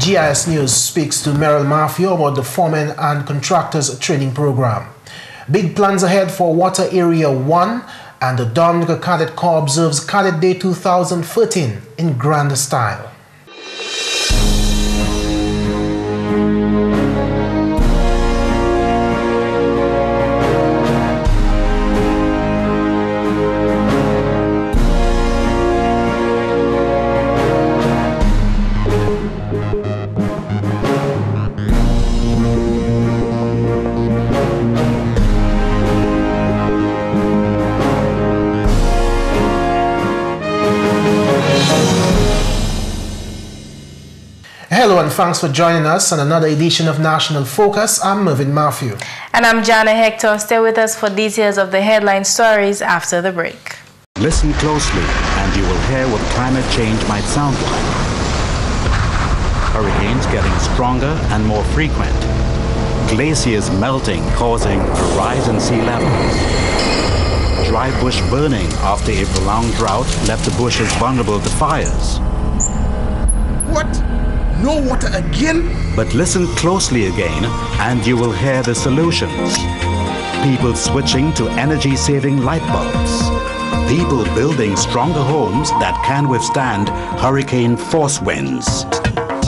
GIS News speaks to Mervin about the foremen and contractors training program. Big plans ahead for Water Area 1, and the Dominica Cadet Corps observes Cadet Day 2013 in grand style. Hello and thanks for joining us on another edition of National Focus. I'm Mervin. And I'm Jarna Hector. Stay with us for details of the headline stories after the break. Listen closely and you will hear what climate change might sound like. Hurricanes getting stronger and more frequent. Glaciers melting, causing a rise in sea levels. Dry bush burning after a prolonged drought left the bushes vulnerable to fires. What? No water again? But listen closely again and you will hear the solutions. People switching to energy-saving light bulbs. People building stronger homes that can withstand hurricane force winds.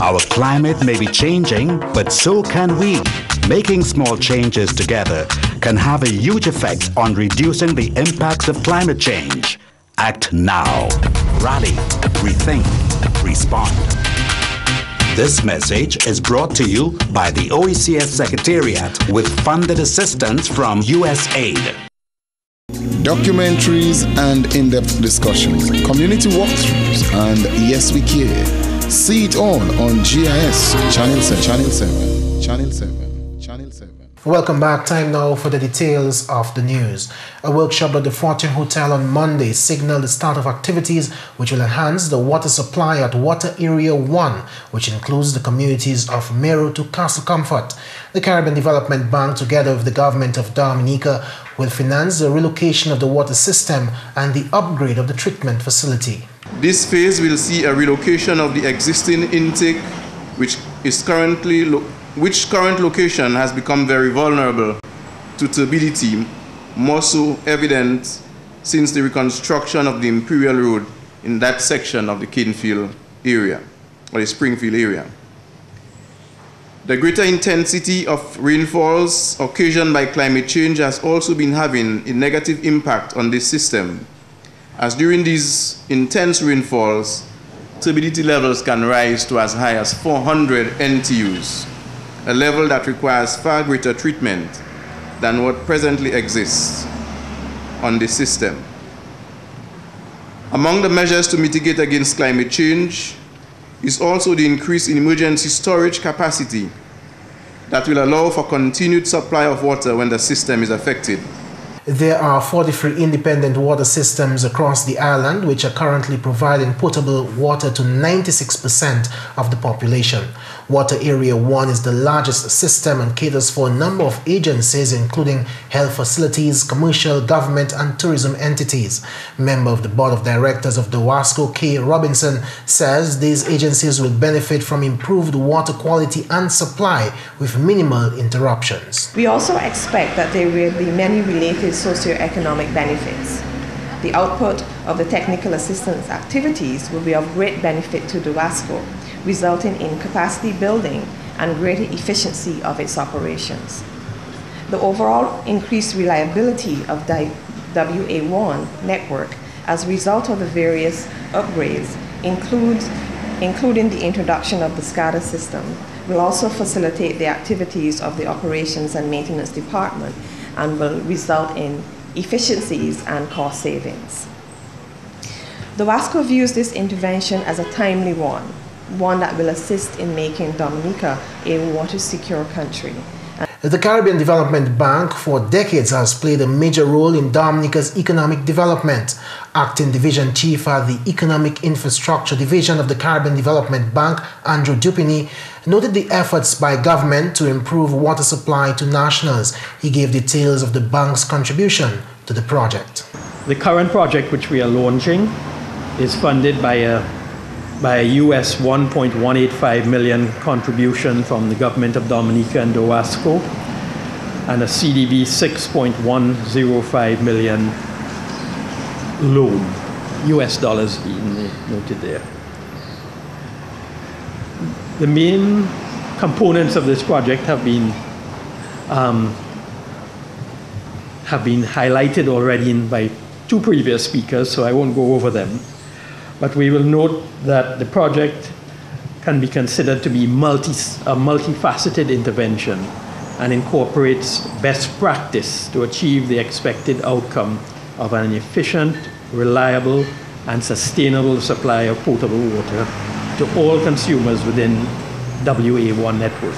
Our climate may be changing, but so can we. Making small changes together can have a huge effect on reducing the impacts of climate change. Act now. Rally. Rethink. Respond. This message is brought to you by the OECS Secretariat with funded assistance from USAID. Documentaries and in-depth discussions, community walkthroughs, and Yes We Care. See it all on GIS Channel 7. Welcome back. Time now for the details of the news. A workshop at the Fortune Hotel on Monday signaled the start of activities which will enhance the water supply at Water Area 1, which includes the communities of Mero to Castle Comfort. The Caribbean Development Bank, together with the government of Dominica, will finance the relocation of the water system and the upgrade of the treatment facility. This phase will see a relocation of the existing intake, which current location has become very vulnerable to turbidity, more so evident since the reconstruction of the Imperial Road in that section of the Kingsfield area, or the Springfield area. The greater intensity of rainfalls occasioned by climate change has also been having a negative impact on this system, as during these intense rainfalls, turbidity levels can rise to as high as 400 NTUs. A level that requires far greater treatment than what presently exists on the system. Among the measures to mitigate against climate change is also the increase in emergency storage capacity that will allow for continued supply of water when the system is affected. There are 43 independent water systems across the island which are currently providing potable water to 96% of the population. Water Area 1 is the largest system and caters for a number of agencies including health facilities, commercial, government and tourism entities. Member of the Board of Directors of the WASCO, K. Robinson, says these agencies will benefit from improved water quality and supply with minimal interruptions. We also expect that there will be many related socioeconomic benefits. The output of the technical assistance activities will be of great benefit to the WASCO, resulting in capacity building and greater efficiency of its operations. The overall increased reliability of the WA1 network as a result of the various upgrades, including the introduction of the SCADA system, will also facilitate the activities of the Operations and Maintenance Department and will result in efficiencies and cost savings. The WASCO views this intervention as a timely one that will assist in making Dominica a water-secure country. The Caribbean Development Bank for decades has played a major role in Dominica's economic development. Acting Division Chief at the Economic Infrastructure Division of the Caribbean Development Bank, Andrew Dupini, noted the efforts by government to improve water supply to nationals. He gave details of the bank's contribution to the project. The current project which we are launching is funded by a by a US $1.185 million contribution from the government of Dominica and DOASCO, and a CDB $6.105 million loan, US dollars being noted there. The main components of this project have been highlighted already by two previous speakers, so I won't go over them. But we will note that the project can be considered to be a multifaceted intervention and incorporates best practice to achieve the expected outcome of an efficient, reliable, and sustainable supply of potable water to all consumers within WA1 network.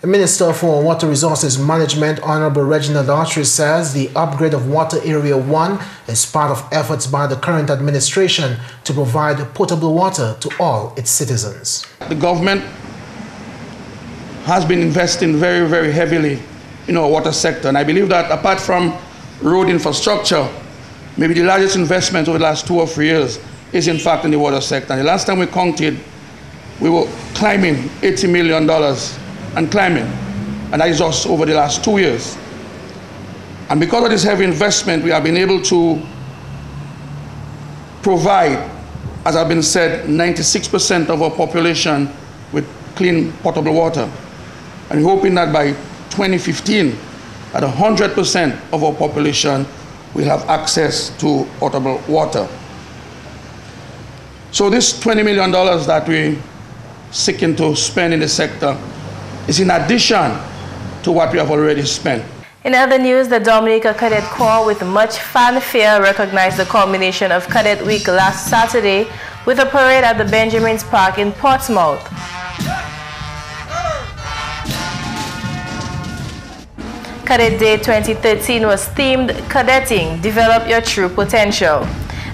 The Minister for Water Resources Management, Honorable Reginald Archery, says the upgrade of Water Area 1 is part of efforts by the current administration to provide potable water to all its citizens. The government has been investing very, very heavily in our water sector, and I believe that apart from road infrastructure, maybe the largest investment over the last 2 or 3 years is in fact in the water sector. And the last time we counted, we were climbing $80 million and climbing, and that is just over the last 2 years. And because of this heavy investment, we have been able to provide, as has been said, 96% of our population with clean potable water. And we're hoping that by 2015, that 100% of our population will have access to potable water. So this $20 million that we're seeking to spend in the sector is in addition to what we have already spent. In other news, the Dominica Cadet Corps, with much fanfare, recognized the culmination of Cadet Week last Saturday with a parade at the Benjamin's Park in Portsmouth. Cadet Day 2013 was themed Cadetting, Develop Your True Potential.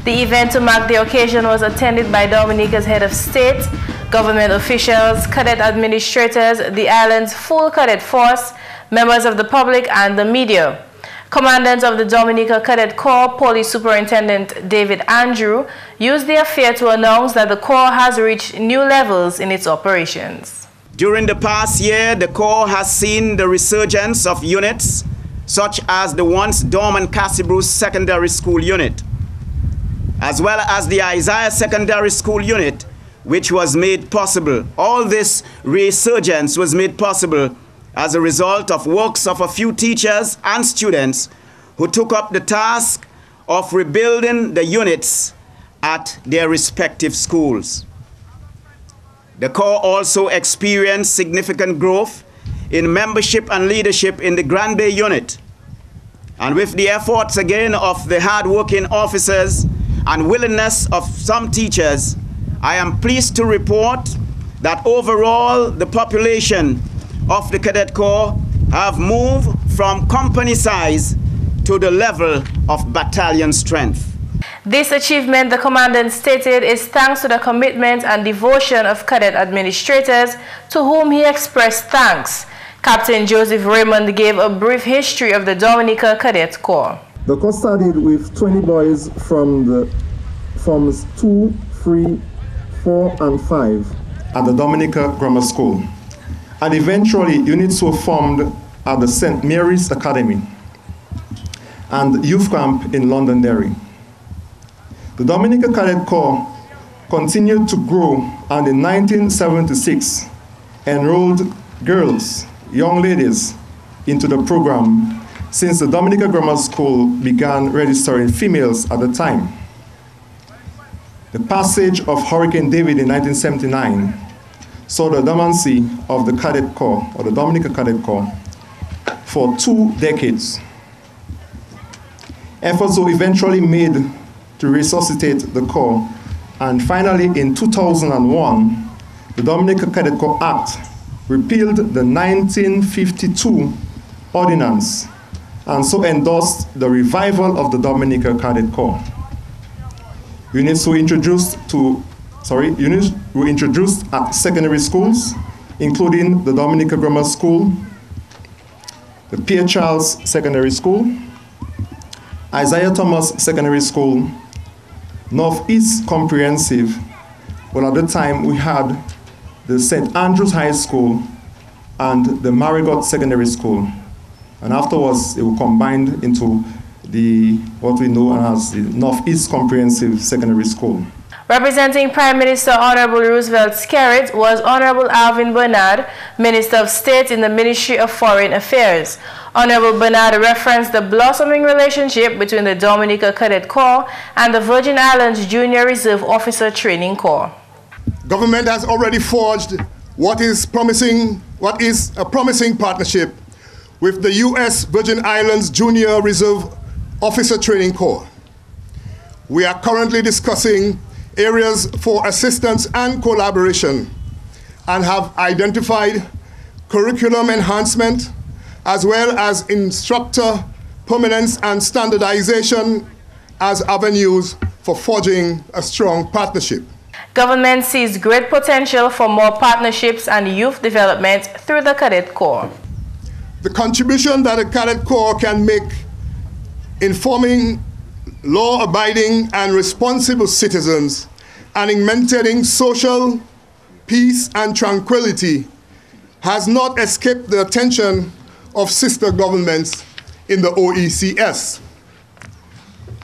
The event to mark the occasion was attended by Dominica's head of state, government officials, cadet administrators, the island's full cadet force, members of the public, and the media. Commandant of the Dominica Cadet Corps, Police Superintendent David Andrew, used the affair to announce that the Corps has reached new levels in its operations. During the past year, the Corps has seen the resurgence of units such as the once dormant Cassibruce Secondary School Unit, as well as the Isaiah Secondary School Unit, which was made possible. All this resurgence was made possible as a result of works of a few teachers and students who took up the task of rebuilding the units at their respective schools. The Corps also experienced significant growth in membership and leadership in the Grand Bay unit. And with the efforts again of the hard-working officers and willingness of some teachers, I am pleased to report that overall the population of the Cadet Corps have moved from company size to the level of battalion strength. This achievement, the commandant stated, is thanks to the commitment and devotion of cadet administrators, to whom he expressed thanks. Captain Joseph Raymond gave a brief history of the Dominica Cadet Corps. The Corps started with 20 boys from the forms 2, 3, 4, and 5 at the Dominica Grammar School. And eventually, units were formed at the St. Mary's Academy and youth camp in Londonderry. The Dominica Cadet Corps continued to grow, and in 1976 enrolled girls, young ladies, into the program, since the Dominica Grammar School began registering females at the time. The passage of Hurricane David in 1979 saw the dormancy of the Cadet Corps, or the Dominica Cadet Corps, for 2 decades. Efforts were eventually made to resuscitate the Corps, and finally in 2001, the Dominica Cadet Corps Act repealed the 1952 ordinance and so endorsed the revival of the Dominica Cadet Corps. Units were introduced at secondary schools, including the Dominica Grammar School, the Pierre Charles Secondary School, Isaiah Thomas Secondary School, Northeast Comprehensive, Well, at the time, we had the St. Andrews High School and the Marigot Secondary School. And afterwards, they were combined into what we know as the Northeast Comprehensive Secondary School. Representing Prime Minister Honorable Roosevelt Skerrit was Honorable Alvin Bernard, Minister of State in the Ministry of Foreign Affairs. Honorable Bernard referenced the blossoming relationship between the Dominica Cadet Corps and the Virgin Islands Junior Reserve Officer Training Corps. Government has already forged what is a promising partnership with the U.S. Virgin Islands Junior Reserve Officer Training Corps. We are currently discussing areas for assistance and collaboration and have identified curriculum enhancement as well as instructor permanence and standardization as avenues for forging a strong partnership. Government sees great potential for more partnerships and youth development through the Cadet Corps. The contribution that the Cadet Corps can make in forming law-abiding and responsible citizens and in maintaining social peace and tranquility has not escaped the attention of sister governments in the OECS.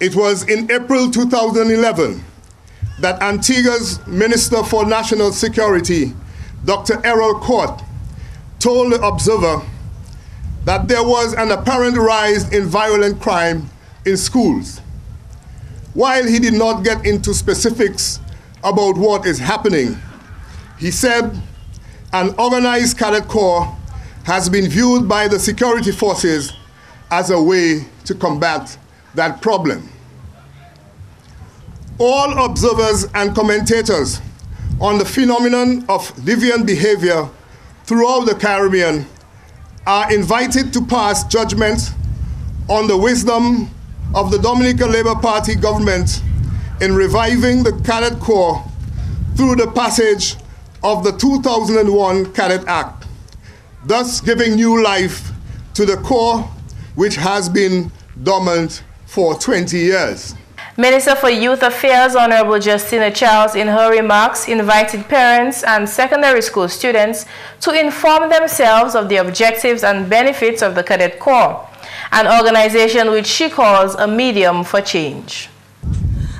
It was in April 2011 that Antigua's Minister for National Security, Dr. Errol Court, told the Observer that there was an apparent rise in violent crime in schools. While he did not get into specifics about what is happening, he said an organized cadet corps has been viewed by the security forces as a way to combat that problem. All observers and commentators on the phenomenon of deviant behavior throughout the Caribbean are invited to pass judgment on the wisdom of the Dominican Labour Party government in reviving the Cadet Corps through the passage of the 2001 Cadet Act, thus giving new life to the Corps, which has been dormant for 20 years. Minister for Youth Affairs Honorable Justina Charles in her remarks invited parents and secondary school students to inform themselves of the objectives and benefits of the Cadet Corps, an organization which she calls a medium for change.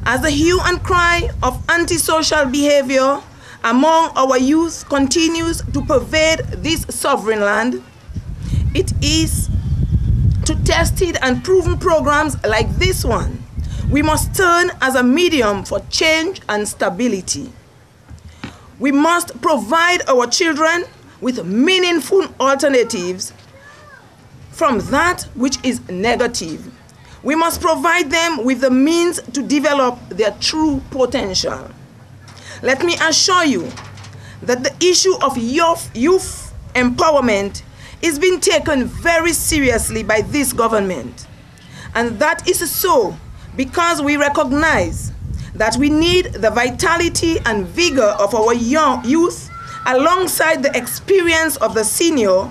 As the hue and cry of antisocial behavior among our youth continues to pervade this sovereign land, it is to tested and proven programs like this one we must turn as a medium for change and stability. We must provide our children with meaningful alternatives from that which is negative. We must provide them with the means to develop their true potential. Let me assure you that the issue of youth empowerment is being taken very seriously by this government. And that is so because we recognize that we need the vitality and vigor of our young youth alongside the experience of the senior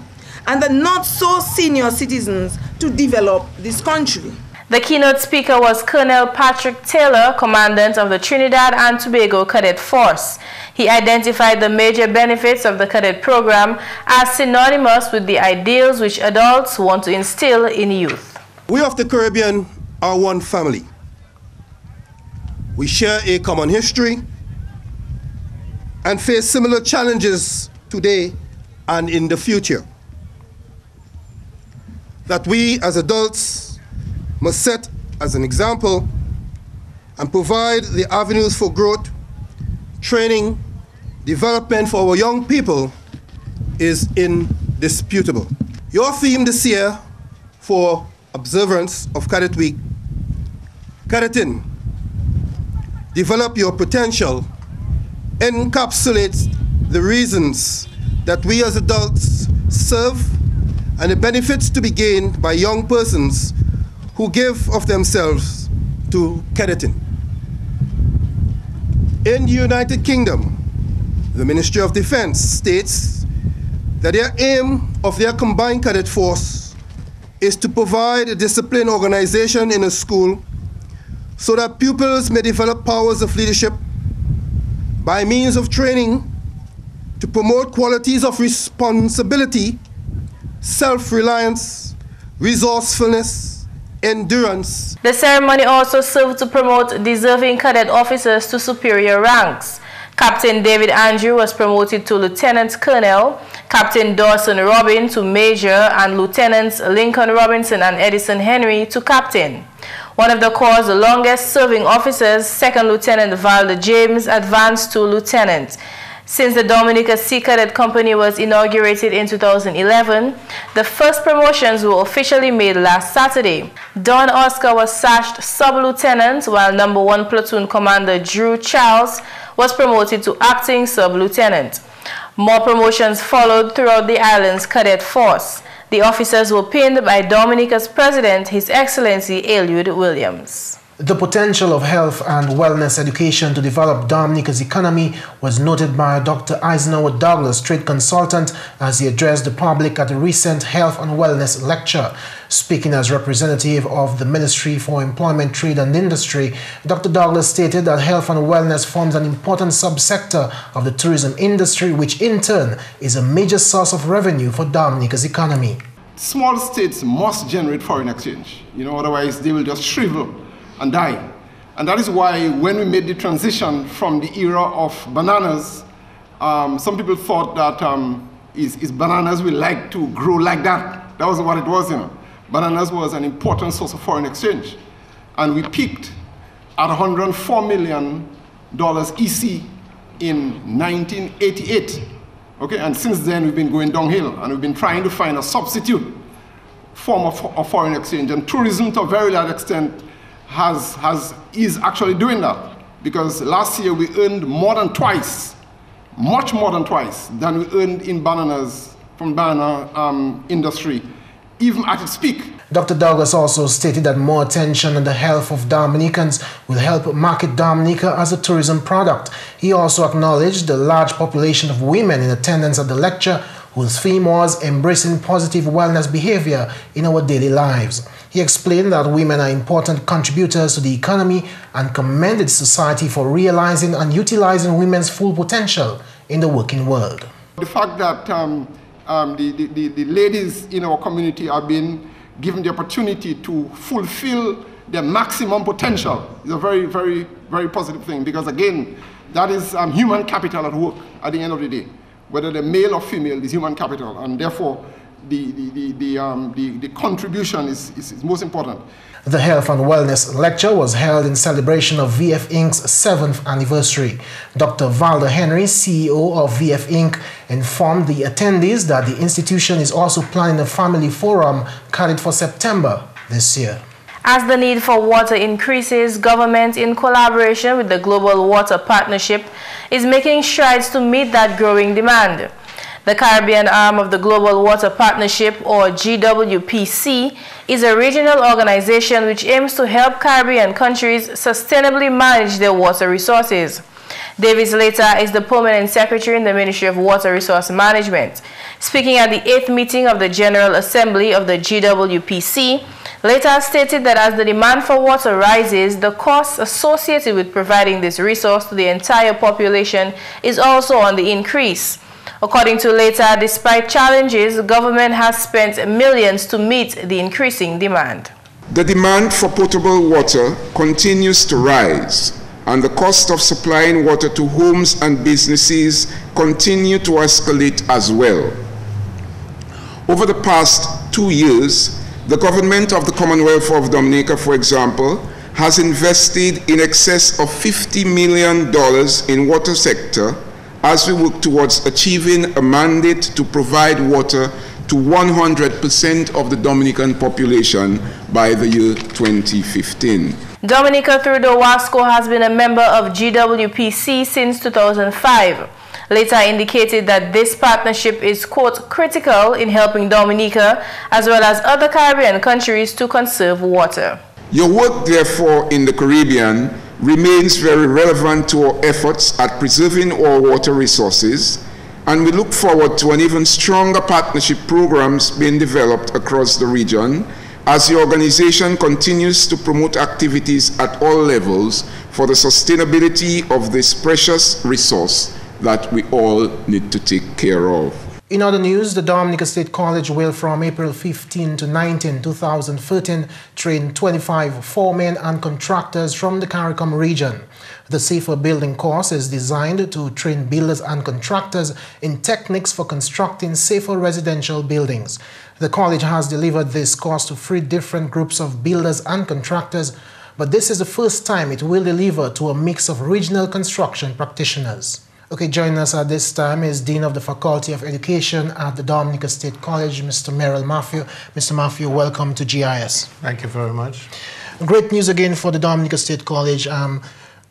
and the not so senior citizens to develop this country. The keynote speaker was Colonel Patrick Taylor, Commandant of the Trinidad and Tobago Cadet Force. He identified the major benefits of the cadet program as synonymous with the ideals which adults want to instill in youth. We of the Caribbean are one family. We share a common history and face similar challenges today and in the future. That we as adults must set as an example and provide the avenues for growth, training, development for our young people is indisputable. Your theme this year for observance of Cadet Week, Cadeting, develop your potential, encapsulates the reasons that we as adults serve and the benefits to be gained by young persons who give of themselves to cadeting. In the United Kingdom, the Ministry of Defense states that their aim of their combined cadet force is to provide a disciplined organization in a school so that pupils may develop powers of leadership, by means of training to promote qualities of responsibility, self-reliance, resourcefulness, endurance. The ceremony also served to promote deserving cadet officers to superior ranks. Captain David Andrew was promoted to Lieutenant Colonel, Captain Dawson Robin to Major, and Lieutenants Lincoln Robinson and Edison Henry to Captain. One of the Corps' longest-serving officers, Second Lieutenant Valder James, advanced to Lieutenant. Since the Dominica Sea Cadet Company was inaugurated in 2011, the first promotions were officially made last Saturday. Don Oscar was sashed sub-lieutenant, while No. 1 Platoon Commander Drew Charles was promoted to acting sub-lieutenant. More promotions followed throughout the island's cadet force. The officers were pinned by Dominica's president, His Excellency Eliud Williams. The potential of health and wellness education to develop Dominica's economy was noted by Dr. Eisenhower Douglas, trade consultant, as he addressed the public at a recent Health and Wellness lecture. Speaking as representative of the Ministry for Employment, Trade and Industry, Dr. Douglas stated that health and wellness forms an important subsector of the tourism industry, which in turn is a major source of revenue for Dominica's economy. Small states must generate foreign exchange, otherwise they will just shrivel and die. And that is why when we made the transition from the era of bananas, some people thought that is bananas we like to grow like that. That wasn't what it was, Bananas was an important source of foreign exchange. And we peaked at $104 million EC in 1988. Okay, and since then we've been going downhill, and we've been trying to find a substitute form of foreign exchange. And tourism, to a very large extent, is actually doing that, because last year we earned more than twice, much more than twice than we earned in bananas from banana industry, even at its peak. Dr. Douglas also stated that more attention on the health of Dominicans will help market Dominica as a tourism product. He also acknowledged the large population of women in attendance at the lecture, whose theme was embracing positive wellness behavior in our daily lives. He explained that women are important contributors to the economy and commended society for realizing and utilizing women's full potential in the working world. The fact that the ladies in our community are being given the opportunity to fulfill their maximum potential is a very, very, very positive thing, because again, that is human capital at work at the end of the day. Whether they're male or female is human capital, and therefore the contribution is most important. The Health and Wellness Lecture was held in celebration of VF Inc.'s 7th anniversary. Dr. Valder Henry, CEO of VF Inc., informed the attendees that the institution is also planning a family forum carried for September this year. As the need for water increases, government, in collaboration with the Global Water Partnership, is making strides to meet that growing demand. The Caribbean arm of the Global Water Partnership, or GWPC, is a regional organization which aims to help Caribbean countries sustainably manage their water resources. Davis Later is the Permanent Secretary in the Ministry of Water Resource Management. Speaking at the 8th meeting of the General Assembly of the GWPC, Later stated that as the demand for water rises, the costs associated with providing this resource to the entire population is also on the increase. According to Later, despite challenges, government has spent millions to meet the increasing demand. The demand for potable water continues to rise, and the cost of supplying water to homes and businesses continue to escalate as well. Over the past 2 years, the government of the Commonwealth of Dominica, for example, has invested in excess of $50 million in water sector as we work towards achieving a mandate to provide water to 100% of the Dominican population by the year 2015. Dominica, through the WASCO, has been a member of GWPC since 2005. Later indicated that this partnership is, quote, critical in helping Dominica as well as other Caribbean countries to conserve water. Your work, therefore, in the Caribbean remains very relevant to our efforts at preserving our water resources, and we look forward to an even stronger partnership programs being developed across the region as the organization continues to promote activities at all levels for the sustainability of this precious resource that we all need to take care of. In other news, the Dominica State College will from April 15 to 19, 2013, train 25 foremen and contractors from the CARICOM region. The Safer Building course is designed to train builders and contractors in techniques for constructing safer residential buildings. The college has delivered this course to 3 different groups of builders and contractors, but this is the first time it will deliver to a mix of regional construction practitioners. Okay, joining us at this time is Dean of the Faculty of Education at the Dominica State College, Mr. Matthew. Mr. Matthew, welcome to GIS. Thank you very much. Great news again for the Dominica State College.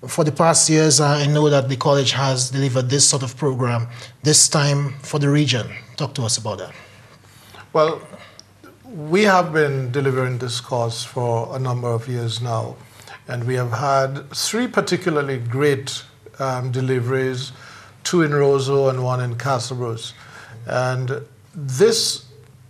For the past years, I know that the college has delivered this sort of program, this time for the region. Talk to us about that. Well, we have been delivering this course for a number of years now, and we have had 3 particularly great deliveries, 2 in Roseau and 1 in Castlebruce. And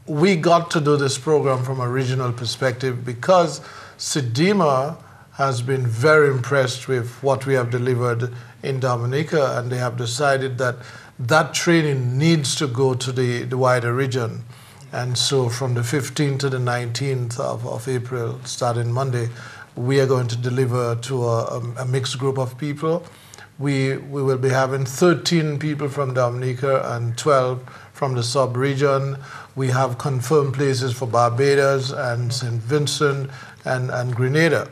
we got to do this program from a regional perspective because SEDIMA has been very impressed with what we have delivered in Dominica, and they have decided that that training needs to go to the wider region. And so from the 15th to the 19th of April, starting Monday, we are going to deliver to a mixed group of people. We will be having 13 people from Dominica and 12 from the sub-region. We have confirmed places for Barbados and St. Vincent and Grenada.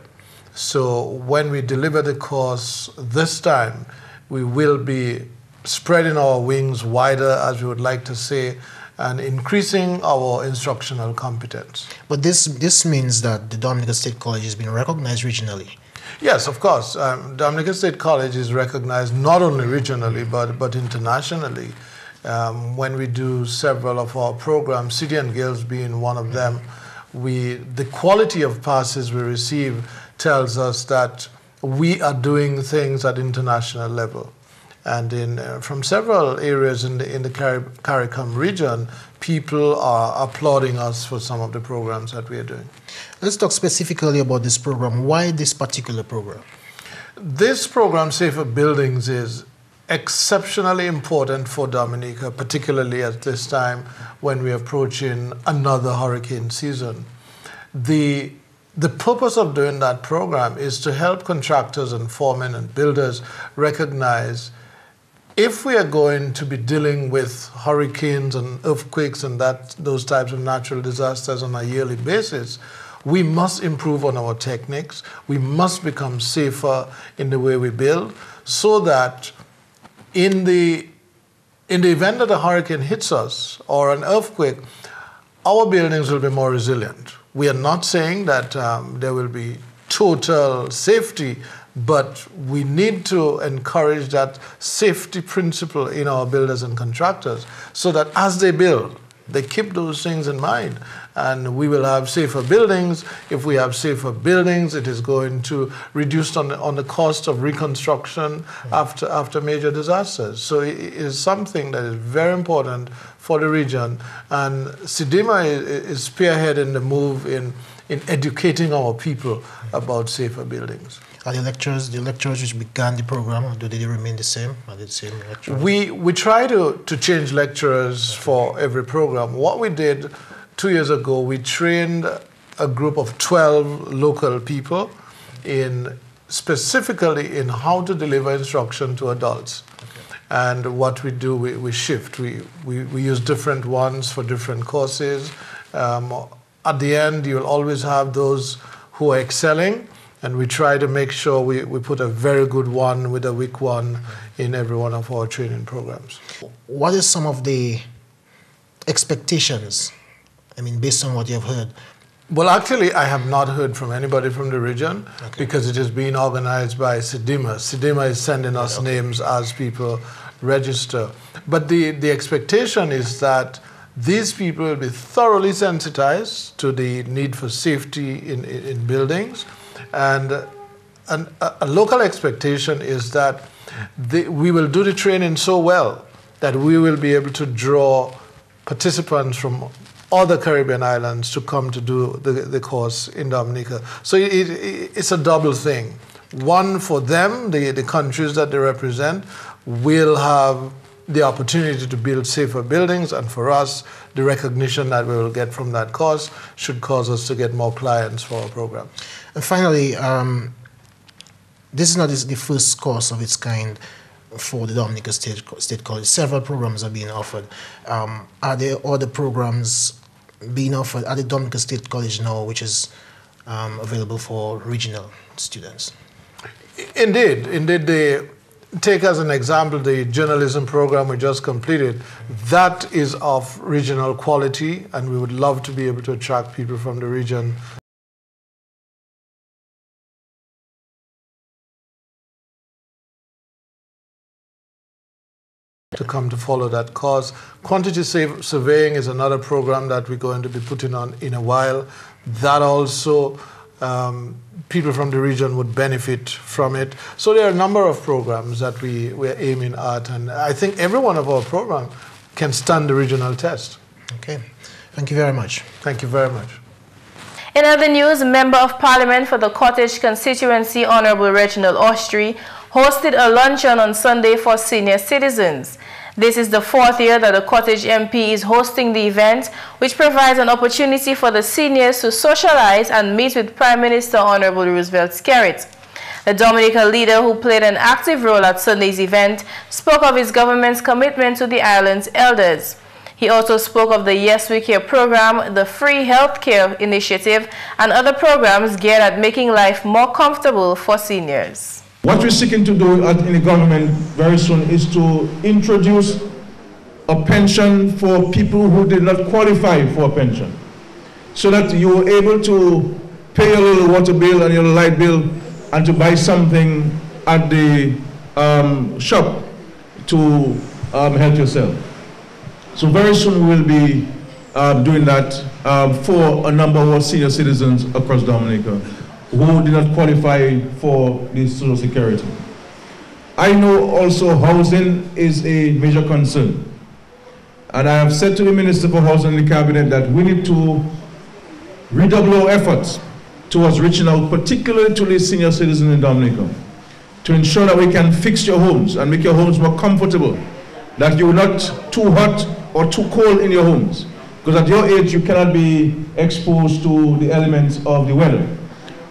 So when we deliver the course this time, we will be spreading our wings wider, as we would like to say, and increasing our instructional competence. But this means that the Dominica State College has been recognized regionally. Yes, of course. Dominica State College is recognized not only regionally, but internationally. When we do several of our programs, City and Guilds being one of them, the quality of passes we receive tells us that we are doing things at international level. And from several areas in the CARICOM region, people are applauding us for some of the programs that we are doing. Let's talk specifically about this program. Why this particular program? This program, Safer Buildings, is exceptionally important for Dominica, particularly at this time when we're approaching another hurricane season. The purpose of doing that program is to help contractors and foremen and builders recognize if we are going to be dealing with hurricanes and earthquakes and those types of natural disasters on a yearly basis, we must improve on our techniques. We must become safer in the way we build so that in the event that a hurricane hits us or an earthquake, our buildings will be more resilient. We are not saying that there will be total safety, but we need to encourage that safety principle in our builders and contractors so that as they build, they keep those things in mind. And we will have safer buildings. If we have safer buildings, it is going to reduce on the cost of reconstruction after major disasters. So it is something that is very important for the region. And SEDIMA is spearheading the move in educating our people about safer buildings. Are the lecturers which began the program, or do they remain the same? Are they the same lecturers? We try to change lecturers for every program. What we did 2 years ago, we trained a group of 12 local people specifically in how to deliver instruction to adults. Okay. And what we do, we shift. We use different ones for different courses. At the end, you'll always have those who are excelling, and we try to make sure we put a very good one with a weak one in every one of our training programs. What is some of the expectations, based on what you've heard? Well, actually, I have not heard from anybody from the region because it is being organized by SEDIMA. SEDIMA is sending us names as people register. But the expectation is that these people will be thoroughly sensitized to the need for safety in buildings. And a local expectation is that we will do the training so well that we will be able to draw participants from other Caribbean islands to come to do the course in Dominica. So it's a double thing. One, for them, the countries that they represent, will have the opportunity to build safer buildings, and for us, the recognition that we will get from that cause should cause us to get more clients for our programs. And finally, this is not the first course of its kind for the Dominica State College. Several programs are being offered. Are there other programs being offered at the Dominica State College now, which is available for regional students? Indeed. Take as an example the journalism program we just completed. That is of regional quality, and we would love to be able to attract people from the region to come to follow that cause. Quantity surveying is another program that we're going to be putting on in a while. That also, people from the region would benefit from it. So there are a number of programs that we're aiming at, and I think every one of our programs can stand the regional test. Okay. Thank you very much. Thank you very much. In other news, Member of Parliament for the Cottage constituency, Honorable Reginald Austrie, hosted a luncheon on Sunday for senior citizens. This is the 4th year that the Cottage MP is hosting the event, which provides an opportunity for the seniors to socialize and meet with Prime Minister Honorable Roosevelt Skerrit. The Dominica leader, who played an active role at Sunday's event, spoke of his government's commitment to the island's elders. He also spoke of the Yes We Care program, the free healthcare initiative, and other programs geared at making life more comfortable for seniors. What we're seeking to do in the government very soon is to introduce a pension for people who did not qualify for a pension, so that you are able to pay your little water bill and your light bill and to buy something at the shop to help yourself. So very soon we will be doing that for a number of our senior citizens across Dominica who did not qualify for the Social Security. I know also housing is a major concern. And I have said to the Minister for Housing and the Cabinet that we need to redouble our efforts towards reaching out, particularly to the senior citizens in Dominica, to ensure that we can fix your homes and make your homes more comfortable, that you're not too hot or too cold in your homes. Because at your age, you cannot be exposed to the elements of the weather.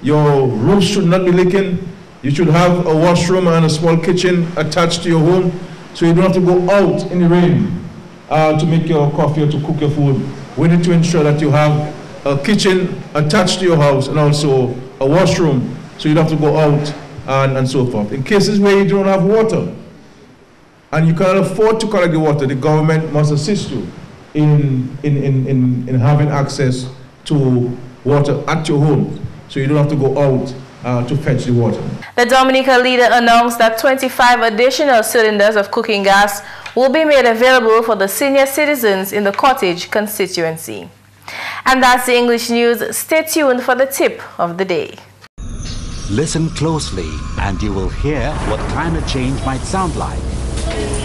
Your roofs should not be leaking. You should have a washroom and a small kitchen attached to your home, so you don't have to go out in the rain to make your coffee or to cook your food. We need to ensure that you have a kitchen attached to your house and also a washroom, so you don't have to go out and so forth. In cases where you don't have water and you cannot afford to collect the water, the government must assist you in having access to water at your home, so you don't have to go out to fetch the water. The Dominica leader announced that 25 additional cylinders of cooking gas will be made available for the senior citizens in the Cottage constituency. And that's the English news. Stay tuned for the tip of the day. Listen closely and you will hear what climate change might sound like.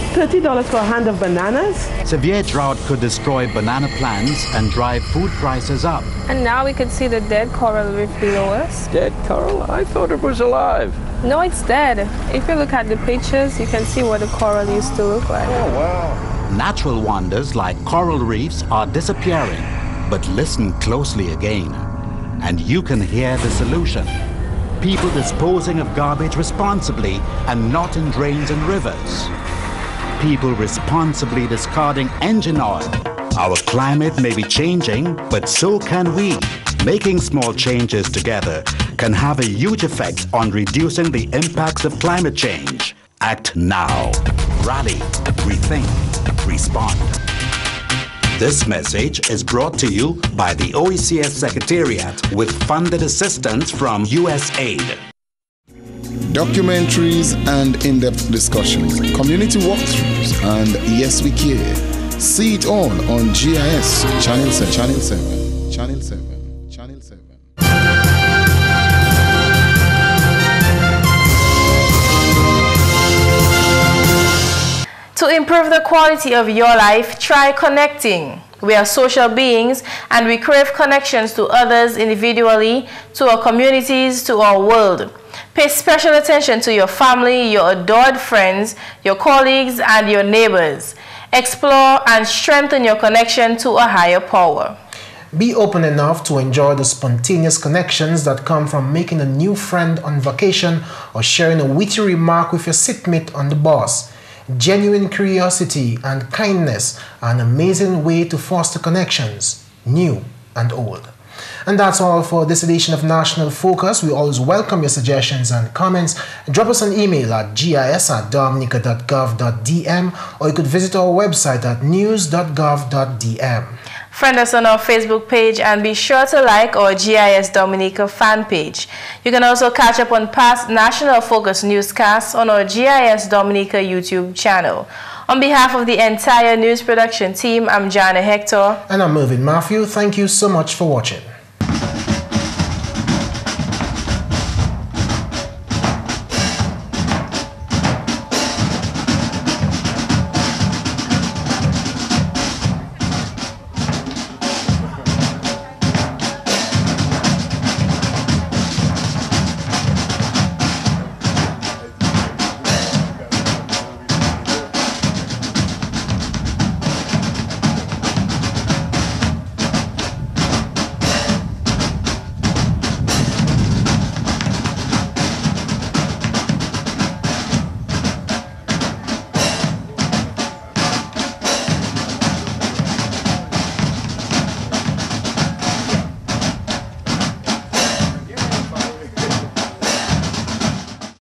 $30 for a hand of bananas? Severe drought could destroy banana plants and drive food prices up. And now we can see the dead coral reef below us. Dead coral? I thought it was alive. No, it's dead. If you look at the pictures, you can see what the coral used to look like. Oh, wow. Natural wonders like coral reefs are disappearing. But listen closely again, and you can hear the solution. People disposing of garbage responsibly and not in drains and rivers. People responsibly discarding engine oil. Our climate may be changing, but so can we. Making small changes together can have a huge effect on reducing the impacts of climate change. Act now. Rally, rethink, respond. This message is brought to you by the OECS Secretariat with funded assistance from USAID. Documentaries and in-depth discussions, community walkthroughs, and Yes We Care. See it all on GIS Channel 7. Channel 7. Channel 7. Channel 7. To improve the quality of your life, try connecting. We are social beings and we crave connections to others individually, to our communities, to our world. Pay special attention to your family, your adored friends, your colleagues, and your neighbors. Explore and strengthen your connection to a higher power. Be open enough to enjoy the spontaneous connections that come from making a new friend on vacation or sharing a witty remark with your sitmate on the bus. Genuine curiosity and kindness are an amazing way to foster connections, new and old. And that's all for this edition of National Focus. We always welcome your suggestions and comments. Drop us an email at gis@dominica.gov.dm, or you could visit our website at news.gov.dm. Friend us on our Facebook page and be sure to like our GIS Dominica fan page. You can also catch up on past National Focus newscasts on our GIS Dominica YouTube channel. On behalf of the entire news production team, I'm Jarna Hector. And I'm Mervin Matthew. Thank you so much for watching.